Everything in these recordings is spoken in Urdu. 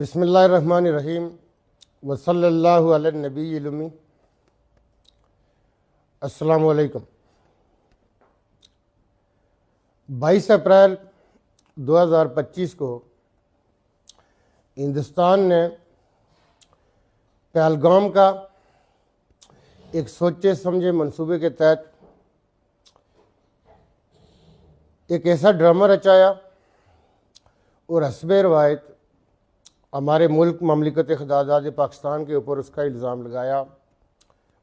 بسم اللہ الرحمن الرحیم وصلی اللہ علی النبی الامی۔ السلام علیکم۔ 22 اپریل 2025 کو ہندوستان نے پہلگام کا ایک سوچے سمجھے منصوبے کے تحت ایک ایسا ڈرامہ رچایا اور حسب روایت ہمارے ملک مملکت خدا آزاد پاکستان کے اوپر اس کا الزام لگایا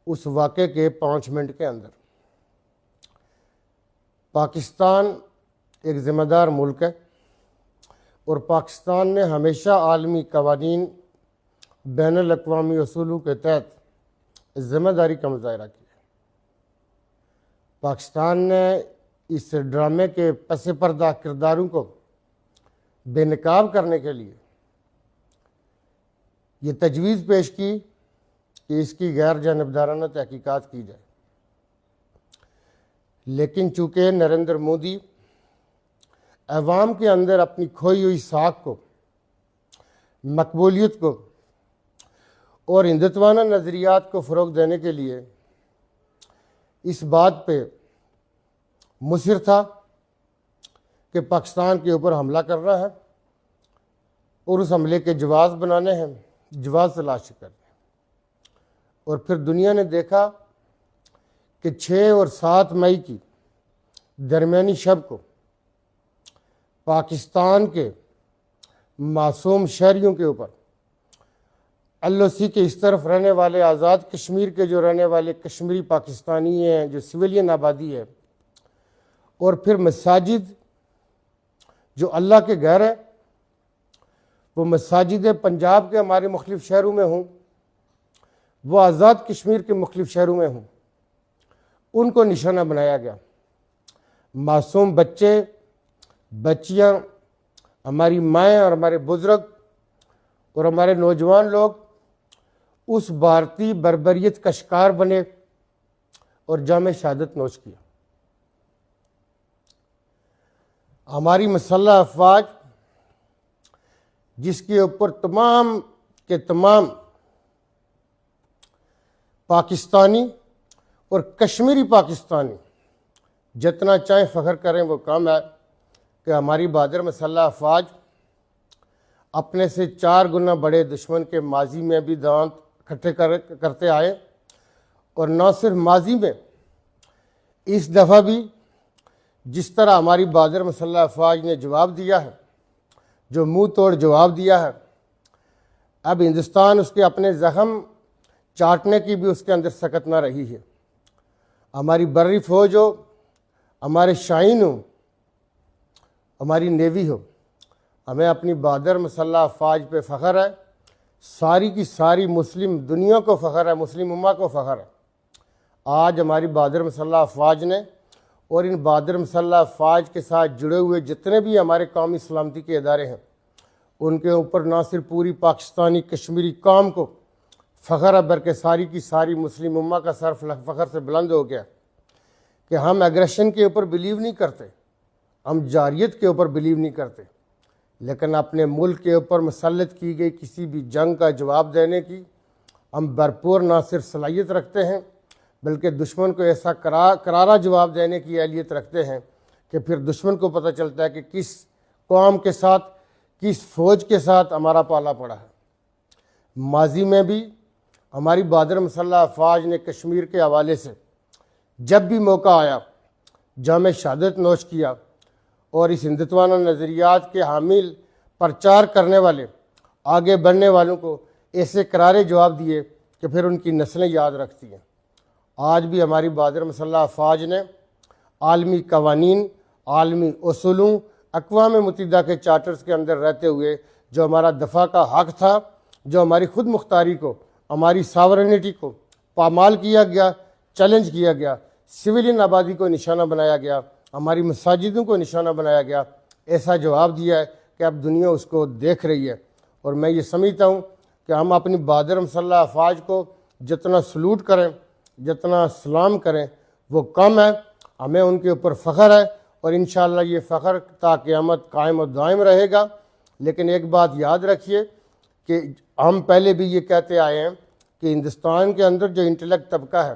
اس واقعے کے 5 منٹ کے اندر۔ پاکستان ایک ذمہ دار ملک ہے اور پاکستان نے ہمیشہ عالمی قوانین بین الاقوامی اصولوں کے تحت ذمہ داری کا مظاہرہ کیا۔ پاکستان نے اس ڈرامے کے پس پردہ کرداروں کو بے نقاب کرنے کے لیے یہ تجویز پیش کی کہ اس کی غیر جانبدارانہ تحقیقات کی جائے، لیکن چونکہ نریندر مودی عوام کے اندر اپنی کھوئی ہوئی ساکھ کو، مقبولیت کو اور ہندوتوانہ نظریات کو فروغ دینے کے لیے اس بات پہ مصر تھا کہ پاکستان کے اوپر حملہ کرنا ہے اور اس حملے کے جواز بنانے ہیں، جواز تلاش کرنے۔ اور پھر دنیا نے دیکھا کہ 6 اور 7 مئی کی درمیانی شب کو پاکستان کے معصوم شہریوں کے اوپر LOC کے اس طرف رہنے والے آزاد کشمیر کے جو رہنے والے کشمیری پاکستانی ہیں، جو سویلین آبادی ہے، اور پھر مساجد جو اللہ کے گھر ہے، وہ مساجد پنجاب کے ہمارے مختلف شہروں میں ہوں، وہ آزاد کشمیر کے مختلف شہروں میں ہوں، ان کو نشانہ بنایا گیا۔ معصوم بچے، بچیاں، ہماری مائیں اور ہمارے بزرگ اور ہمارے نوجوان لوگ اس بھارتی بربریت کا شکار بنے اور جام شہادت نوش کیا۔ ہماری مسلح افواج جس کے اوپر تمام کے تمام پاکستانی اور کشمیری پاکستانی جتنا چاہیں فخر کریں وہ کم ہے کہ ہماری بہادر مسلح افواج اپنے سے 4 گنا بڑے دشمن کے ماضی میں بھی دانت اکٹھے کرتے آئے، اور نہ صرف ماضی میں، اس دفعہ بھی جس طرح ہماری بہادر مسلح افواج نے جواب دیا ہے، جو منہ توڑ جواب دیا ہے، اب ہندوستان اس کے اپنے زخم چاٹنے کی بھی اس کے اندر سکت نہ رہی ہے۔ ہماری بری فوج ہو، ہمارے شاہین ہو، ہماری نیوی ہو، ہمیں اپنی بہادر مسلح افواج پہ فخر ہے، ساری کی ساری مسلم دنیا کو فخر ہے، مسلم امہ کو فخر ہے۔ آج ہماری بہادر مسلح افواج نے اور ان بہادر مسلح افواج کے ساتھ جڑے ہوئے جتنے بھی ہمارے قومی سلامتی کے ادارے ہیں، ان کے اوپر نہ صرف پوری پاکستانی کشمیری قوم کو فخر ہے، بلکہ ساری کی ساری مسلم امہ کا سر فخر سے بلند ہو گیا کہ ہم ایگریشن کے اوپر بلیو نہیں کرتے، ہم جارحیت کے اوپر بلیو نہیں کرتے، لیکن اپنے ملک کے اوپر مسلط کی گئی کسی بھی جنگ کا جواب دینے کی ہم بھرپور نہ صرف صلاحیت رکھتے ہیں، بلکہ دشمن کو ایسا کرارا جواب دینے کی اہلیت رکھتے ہیں کہ پھر دشمن کو پتہ چلتا ہے کہ کس قوم کے ساتھ، کس فوج کے ساتھ ہمارا پالا پڑا ہے۔ ماضی میں بھی ہماری بہادر مسلح افواج نے کشمیر کے حوالے سے جب بھی موقع آیا جام شہادت نوش کیا، اور اس ہندوتوانہ نظریات کے حامل پرچار کرنے والے، آگے بڑھنے والوں کو ایسے کرارے جواب دیے کہ پھر ان کی نسلیں یاد رکھتی ہیں۔ آج بھی ہماری بہادر مسلح افواج نے عالمی قوانین، عالمی اصولوں، اقوام متحدہ کے چارٹرز کے اندر رہتے ہوئے جو ہمارا دفاع کا حق تھا، جو ہماری خود مختاری کو، ہماری ساورنٹی کو پامال کیا گیا، چیلنج کیا گیا، سویلین آبادی کو نشانہ بنایا گیا، ہماری مساجدوں کو نشانہ بنایا گیا، ایسا جواب دیا ہے کہ اب دنیا اس کو دیکھ رہی ہے۔ اور میں یہ سمجھتا ہوں کہ ہم اپنی بہادر مسلح افواج کو جتنا سلوٹ کریں، جتنا سلام کریں وہ کم ہے۔ ہمیں ان کے اوپر فخر ہے اور انشاءاللہ یہ فخر تا قیامت قائم و دائم رہے گا۔ لیکن ایک بات یاد رکھیے کہ ہم پہلے بھی یہ کہتے آئے ہیں کہ ہندوستان کے اندر جو انٹلیکٹ طبقہ ہے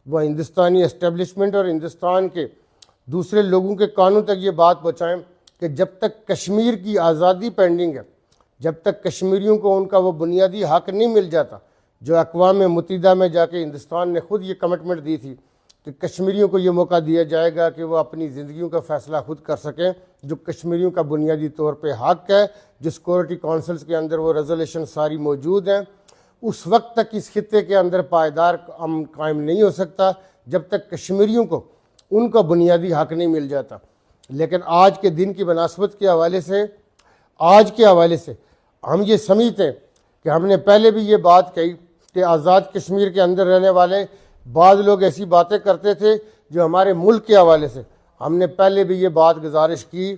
وہ ہندوستانی اسٹیبلشمنٹ اور ہندوستان کے دوسرے لوگوں کے کانوں تک یہ بات پہنچائیں کہ جب تک کشمیر کی آزادی پینڈنگ ہے، جب تک کشمیریوں کو ان کا وہ بنیادی حق نہیں مل جاتا جو اقوام متحدہ میں جا کے ہندوستان نے خود یہ کمٹمنٹ دی تھی کہ کشمیریوں کو یہ موقع دیا جائے گا کہ وہ اپنی زندگیوں کا فیصلہ خود کر سکیں، جو کشمیریوں کا بنیادی طور پہ حق ہے، جو سیکورٹی کونسلز کے اندر وہ ریزولوشن ساری موجود ہیں، اس وقت تک اس خطے کے اندر پائیدار امن قائم نہیں ہو سکتا جب تک کشمیریوں کو ان کا بنیادی حق نہیں مل جاتا۔ لیکن آج کے دن کی بنسبت کے حوالے سے، آج کے حوالے سے ہم یہ سمجھتے ہیں کہ ہم نے پہلے بھی یہ بات کہی کہ آزاد کشمیر کے اندر رہنے والے بعض لوگ ایسی باتیں کرتے تھے جو ہمارے ملک کے حوالے سے، ہم نے پہلے بھی یہ بات گزارش کی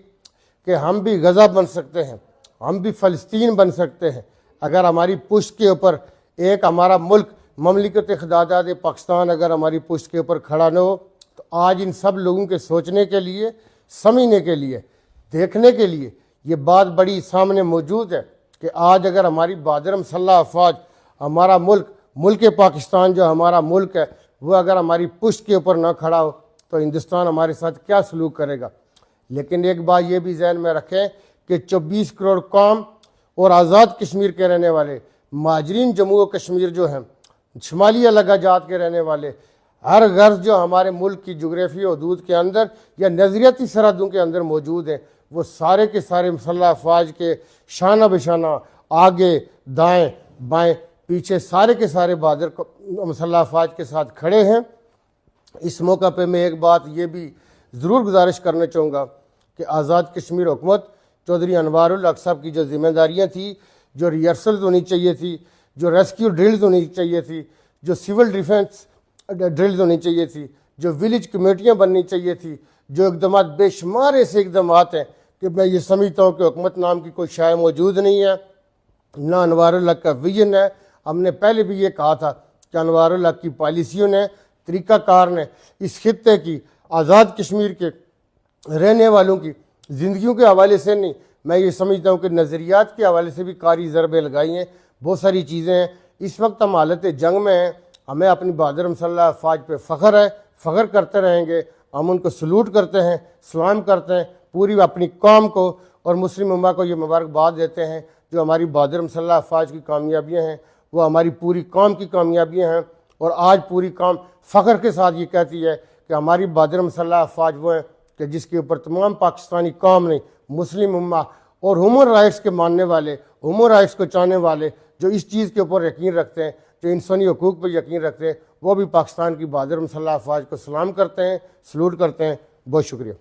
کہ ہم بھی غزہ بن سکتے ہیں، ہم بھی فلسطین بن سکتے ہیں اگر ہماری پشت کے اوپر ایک ہمارا ملک مملکت خداداد پاکستان اگر ہماری پشت کے اوپر کھڑا نہ ہو۔ تو آج ان سب لوگوں کے سوچنے کے لیے، سمجھنے کے لیے، دیکھنے کے لیے یہ بات بڑی سامنے موجود ہے کہ آج اگر ہماری بہادر مسلح افواج، ہمارا ملک پاکستان جو ہمارا ملک ہے، وہ اگر ہماری پشت کے اوپر نہ کھڑا ہو تو ہندوستان ہمارے ساتھ کیا سلوک کرے گا۔ لیکن ایک بات یہ بھی ذہن میں رکھیں کہ 24 کروڑ قوم اور آزاد کشمیر کے رہنے والے مہاجرین جموں و کشمیر جو ہیں، شمالی علاقہ جات کے رہنے والے، ہر غرض جو ہمارے ملک کی جغرافی حدود کے اندر یا نظریاتی سرحدوں کے اندر موجود ہیں، وہ سارے کے سارے مسلح افواج کے شانہ بشانہ آگے دائیں بائیں پیچھے سارے کے سارے بہادر مسلح افواج کے ساتھ کھڑے ہیں۔ اس موقع پہ میں ایک بات یہ بھی ضرور گزارش کرنا چاہوں گا کہ آزاد کشمیر حکومت چودھری انوار الحق صاحب کی جو ذمہ داریاں تھیں، جو ریہرسلز ہونی چاہیے تھی، جو ریسکیو ڈرلز ہونی چاہیے تھی، جو سول ڈیفنس ڈرلز ہونی چاہیے تھی، جو ولیج کمیٹیاں بننی چاہیے تھی، جو اقدامات بے شمار ایسے اقدامات ہیں کہ میں یہ سمجھتا ہوں کہ حکومت نام کی کوئی شے موجود نہیں ہے، نہ انوار الحق کا ویژن ہے۔ ہم نے پہلے بھی یہ کہا تھا کہ انوار الحق کی پالیسیوں نے، طریقہ کار نے اس خطے کی آزاد کشمیر کے رہنے والوں کی زندگیوں کے حوالے سے نہیں، میں یہ سمجھتا ہوں کہ نظریات کے حوالے سے بھی کاری ضربیں لگائی ہیں، بہت ساری چیزیں ہیں۔ اس وقت ہم حالت جنگ میں ہیں، ہمیں اپنی بہادر مسلح افواج پہ فخر ہے، فخر کرتے رہیں گے، ہم ان کو سلوٹ کرتے ہیں، سلام کرتے ہیں، پوری اپنی قوم کو اور مسلم امہ کو یہ مبارکباد دیتے ہیں جو ہماری بہادر مسلح افواج کی کامیابیاں ہیں وہ ہماری پوری قوم کی کامیابیاں ہیں۔ اور آج پوری قوم فخر کے ساتھ یہ کہتی ہے کہ ہماری بہادر مسلح افواج وہ ہیں کہ جس کے اوپر تمام پاکستانی قوم نے، مسلم امہ اور ہیومن رائٹس کے ماننے والے، ہیومن رائٹس کو چاہنے والے، جو اس چیز کے اوپر یقین رکھتے ہیں، جو انسانی حقوق پر یقین رکھتے ہیں، وہ بھی پاکستان کی بہادر مسلح افواج کو سلام کرتے ہیں، سلوٹ کرتے ہیں۔ بہت شکریہ۔